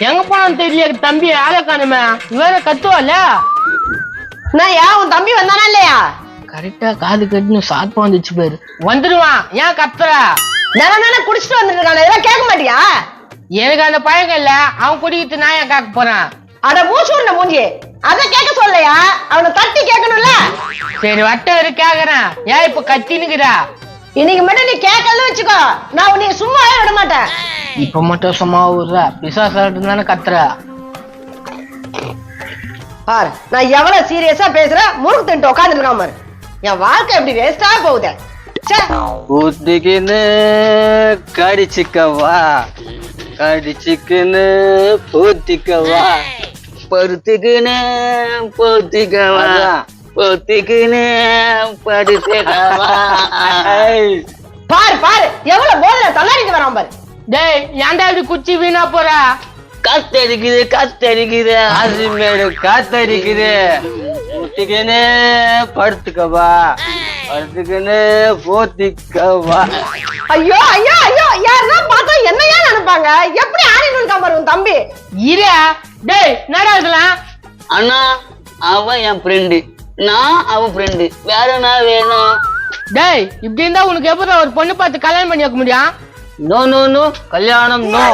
எங்க போனான்னு தெரியல தம்பி ஆளை காணுமே வேற கத்துவால. நான் ஏன் உன் தம்பி வந்தானா இல்லையா? கரெக்டா காது கட்டுன்னு சாப்பா வந்துச்சு பேரு. வந்துடுவான் ஏன் கத்துற? தானே குடிச்சிட்டு வந்துருக்கான இதெல்லாம் கேட்க மாட்டியா? எனக்கு அந்த பழக்கம் இல்ல. அவன் குடிக்கிட்டு நான் ஏன் கேட்க போறேன்? அட மூச்சு விட மூஞ்சி அத கேட்க சொல்லலையா? அவனை தட்டி கேட்கணும்ல. சரி வட்ட கேக்குறேன். ஏன் இப்ப கத்தினுக்குறா? இன்னைக்கு மட்டும் நீ கேட்கல வச்சுக்கோ, நான் உன்னை சும்மாவே விட மாட்டேன். இப்ப மட்டும் சும்மா விடுற பிசாசு தானே கத்துற. பாரு நான் எவ்வளவு சீரியஸா பேசுறேன், முறுக்கு தின்ட்டு உட்காந்துருக்காம பாரு. என் வாழ்க்கை எப்படி வேஸ்டா போகுது. ஊத்திக்கின்னு கடிச்சிக்கவா, கடிச்சிக்கின்னு பூத்திக்கவா, பருத்துக்குன்னு பூத்திக்கவா, பூத்திக்குன்னு படுத்துக்கவா. பாரு பாரு எவ்வளவு போதுல தள்ளாடிட்டு வரான் பாரு. டேய் ஏன்டா இப்படி குச்சி வீணா போற? காத்தடிக்குது காத்தடிக்குது ஆசிமேடு காத்தடிக்குது. ஊத்திக்கின்னு படுத்துக்கவா, படுத்துக்கின்னு பூத்திக்கவா. ஐயோ ஐயோ ஐயோ யாருன்னா பார்த்தா என்னையா நினைப்பாங்க? எப்படி ஆடிட்டு இருக்கான் பாரு உன் தம்பி. இரு டேய் என்னடா இதெல்லாம்? அண்ணா அவன் என் ஃப்ரெண்டு, நான் அவன் ஃப்ரெண்டு, வேற என்ன வேணும்? டேய் இப்படி இருந்தா உனக்கு எப்படி ஒரு பொண்ணு பார்த்து கல்யாணம் பண்ணி வைக்க முடியும்? நோ நோ நோ கல்யாணம் நோ.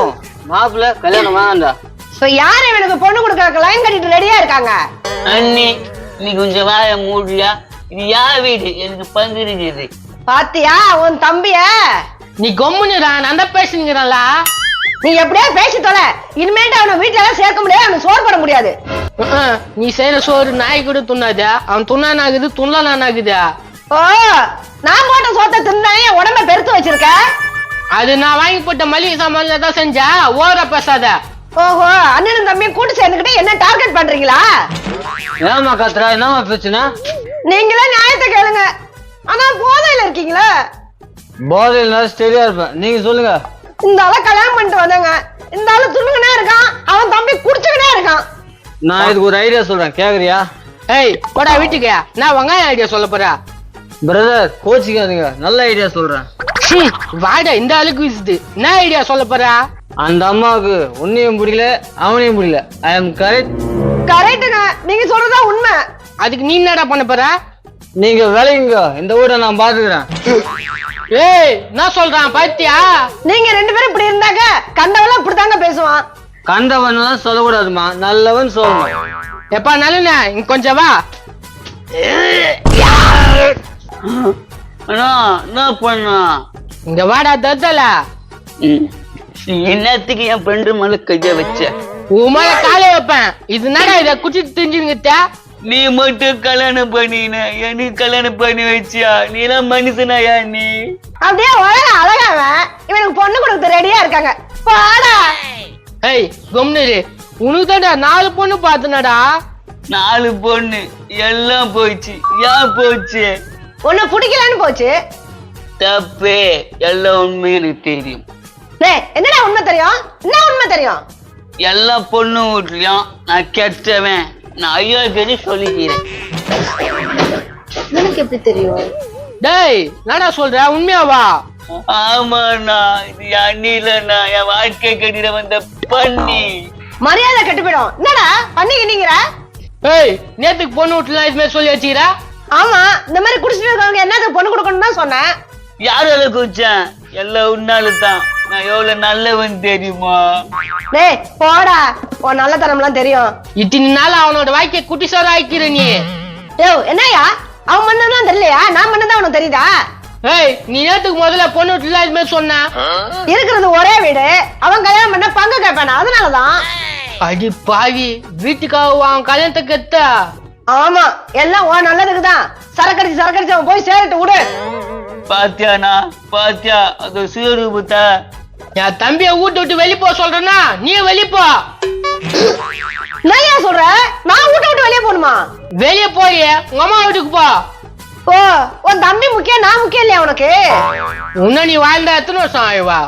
மாப்பிள்ள கல்யாணம் வேண்டாம்டா. இப்ப யாரு இவனுக்கு பொண்ணு கொடுக்கறதுக்கு லைன் கட்டிட்டு ரெடியா இருக்காங்க? அண்ணி நீ கொஞ்சம் வாய மூடலையா? இது யார் வீடு? எனக்கு பங்கு இருக்குது. பாத்தியா உன் தம்பிய? நீ கொம்முனுடா நான் தான் பேசுங்கிறல்ல. நீ எப்படியா பேசி தொலை. இனிமேட்டு அவனை வீட்டுல எல்லாம் சேர்க்க முடியாது, அவனுக்கு சோறு போட முடியாது. நீ செய்யற சோறு நாய் கூட துண்ணாத. அவன் துண்ணானாகுது துண்ணலானாகுதா? ஓ நான் போட்ட சோத்தை தின்னானே என் உடம்ப பெருத்து வச்சிருக்க. அது நான் வாங்கி போட்ட மளிகை சாமான்ல தான் செஞ்சா. ஓர பேசாத. ஓஹோ அண்ணனும் தம்பியும் கூட்டு சேர்ந்துக்கிட்டு என்ன டார்கெட் பண்றீங்களா? ஏமா கத்துறா? என்னமா பிரச்சனை? நீங்களே நியாயத்தை கேளுங்க. ஆனா போதையில இருக்கீங்களா? போதையில சரியா இருப்பேன். நீங்க சொல்லுங்க. இந்த ஆள கல்யாணம் பண்ணிட்டு வந்தாங்க, இந்த ஆளு துணுங்கனே இருக்கான், அவன் தம்பி குடிச்சுக்கிட்டே இருக்கான். நான் இதுக்கு ஒரு ஐடியா சொல்றேன், கேக்குறியா? ஏய் போடா வீட்டுக்கு. நான் வெங்காயம் ஐடியா சொல்ல போறேன். பிரதர் கோச்சிக்காதீங்க, நல்ல ஐடியா சொல்றேன். வாடா இந்த ஆளுக்கு வீசுது. என்ன ஐடியா சொல்ல போறா? அந்த அம்மாவுக்கு உன்னையும் பிடிக்கல அவனையும் பிடிக்கல. I am correct? கரெக்டுங்க, நீங்க சொல்றதா உண்மை. அதுக்கு நீ என்னடா பண்ண போற? நீங்க விளையுங்க, இந்த ஊரை நான் பாத்துக்கிறேன். ஏய் நான் சொல்றான் பாத்தியா? நீங்க ரெண்டு பேரும் இப்படி இருந்தாங்க கண்டவெல்லாம் இப்படித்தாங்க பேசுவான். கண்டவன் சொல்லக்கூடாதுமா, நல்லவன் சொல்லணும். எப்பா நல்ல இங்க கொஞ்சம் வா. அண்ணா என்ன பண்ணா? இங்க வாடா தத்தல. என்னத்துக்கு என் ஃப்ரெண்டு மேல கைய வச்ச? உமால காலை வைப்பேன். இது என்னடா இத குச்சிட்டு தெரிஞ்சுங்க. நீ மட்டும் கல்யாணம் பண்ணின, எனக்கு கல்யாணம் பண்ணி வச்சியா? நீ எல்லாம் மனுஷனாயா? நீ அப்படியே உலக அழகாவன் இவனுக்கு பொண்ணு கொடுத்து ரெடியா இருக்காங்க. பாடா. ஏய் கொம்னரு உனக்கு தான்டா 4 பொண்ணு பாத்துனடா. 4 பொண்ணு எல்லாம் போச்சு. ஏன் போச்சு? உன்னை பிடிக்கலன்னு போச்சு. தப்பே, எல்லாம் உண்மை எனக்கு தெரியும். டேய் என்னடா உண்மை தெரியும்? என்ன உண்மை தெரியும்? எல்லா பொண்ணு வீட்லயும் நான் கெட்டவன், நான் ஐயோ கேட்டு சொல்லிக்கிறேன். எனக்கு எப்படி தெரியும்? டேய் என்னடா சொல்ற? உண்மையாவா? ஆமாண்ணா, இது அண்ணிலண்ணா, என் வாழ்க்கை கட்டிட வந்த பண்ணி. மரியாதை கெட்டு போயிடும். என்னடா பண்ணிக்கிட்டீங்கிற? ஏய் நேத்துக்கு பொண்ணு வீட்டுல இதுமாதிரி சொல்லி வச்சுக்கிற? ஆமா இந்த மாதிரி குடிச்சிட்டு இருக்கவங்க என்னது பொண்ணு கொடுக்கணும் தான் சொன்னேன். யாரு அதை குடிச்சேன்? எல்லாம் உன்னாலதான். நான் எவ்வளவு நல்லவன் தெரியுமா? டேய் போடா, உன் நல்ல தரம்லாம் தெரியும். இத்தனை நாள் அவனோட வாழ்க்கைய குட்டி சோறு ஆக்கிற நீ. ஏய் என்னையா அவன் பண்ணதான் தெரியலையா? நான் பண்ணதான் உனக்கு தெரியுதா? ஏய் நீ நேத்துக்கு முதல்ல பொண்ணு வீட்டுல இதுமாதிரி சொன்ன. இருக்கிறது ஒரே வீடு, அவன் கல்யாணம் பண்ண பங்கு கேட்பானா? அதனாலதான். அடி பாவி, வீட்டுக்காக அவன் கல்யாணத்துக்கு எத்த. ஆமா எல்லாம் உன் நல்லதுக்குதான். சரக்கடிச்சு அவன் போய் சேரட்டு விடு. பாத்தியானா பாத்தியா அது சீரூபத்தா? என் தம்பிய வீட்டு விட்டு வெளிய போ சொல்றேன்னா நீ வெளிய போ. நான் ஏன் சொல்ற? நான் வீட்டை விட்டு வெளியே போகணுமா? வெளிய போய் உங்க அம்மா வீட்டுக்கு போ. ஓ உன் தம்பி முக்கியம், நான் முக்கியம் இல்லையா உனக்கு? இன்னும் நீ வாழ்ந்தா எத்தனை வருஷம் ஆயிவா?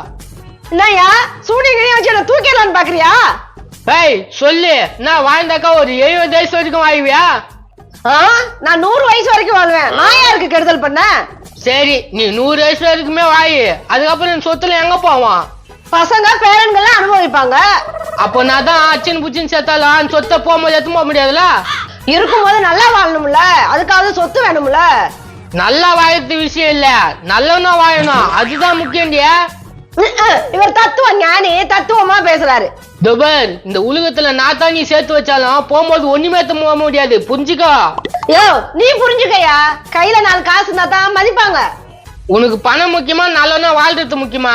என்னய்யா சூடி கிணி வச்சு என்ன தூக்கிடலான்னு பாக்குறியா? ஏய் சொல்லு, நான் வாழ்ந்தாக்கா ஒரு 70 வயசு வரைக்கும் ஆயிவியா? நான் 100 வயசு வரைக்கும் வாழ்வேன். நான் யாருக்கு கெடுதல் பண்ண? சரி நீ 100 வயசு வரைக்குமே வாயு. அதுக்கப்புறம் சொத்துல எங்க போவான்? பசங்க பேரன்கள்லாம் அனுபவிப்பாங்க. அப்போ நான் தான் அச்சின் புச்சின் சேர்த்தாலும் சொத்தை போகும்போது எடுத்து போக முடியாதுல்ல. இருக்கும்போது நல்லா வாழணும்ல, அதுக்காவது சொத்து வேணும்ல. நல்லா வாழறது விஷயம் இல்ல, நல்லவனா வாழணும், அதுதான் முக்கியம்டியா. இவர் தத்துவ ஞானி, தத்துவமா பேசுறாரு. துபர், இந்த உலகத்துல நான் தான் நீ சேர்த்து வச்சாலும் போகும்போது ஒண்ணுமே போக முடியாது, புரிஞ்சுக்கோ. யோ நீ புரிஞ்சுக்கயா, கையில 4 காசு இருந்தா தான் மதிப்பாங்க. உனக்கு பணம் முக்கியமா நல்லவனா வாழ்றது முக்கியமா?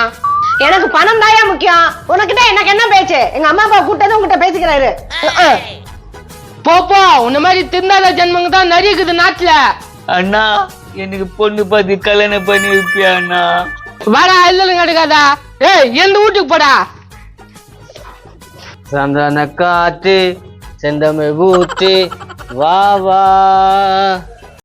எனக்கு பணம் தாயா முக்கியம். உனக்கிட்ட எனக்கு என்ன பேச்சு? எங்க அம்மா அப்பா கூட்டது உங்ககிட்ட பேசிக்கிறாரு. போ, உன்ன மாதிரி திருந்தாத ஜென்மங்க தான் நிறைய இருக்குது நாட்டுல. அண்ணா எனக்கு பொண்ணு பார்த்து கல்யாணம் பண்ணி வைப்பியா அண்ணா? வாடா, இல்லைன்னு கிடைக்காதா? ஏய், எந்த வீட்டுக்கு போடா. சந்தன காற்று செந்தமிழ் ஊற்று வா வா.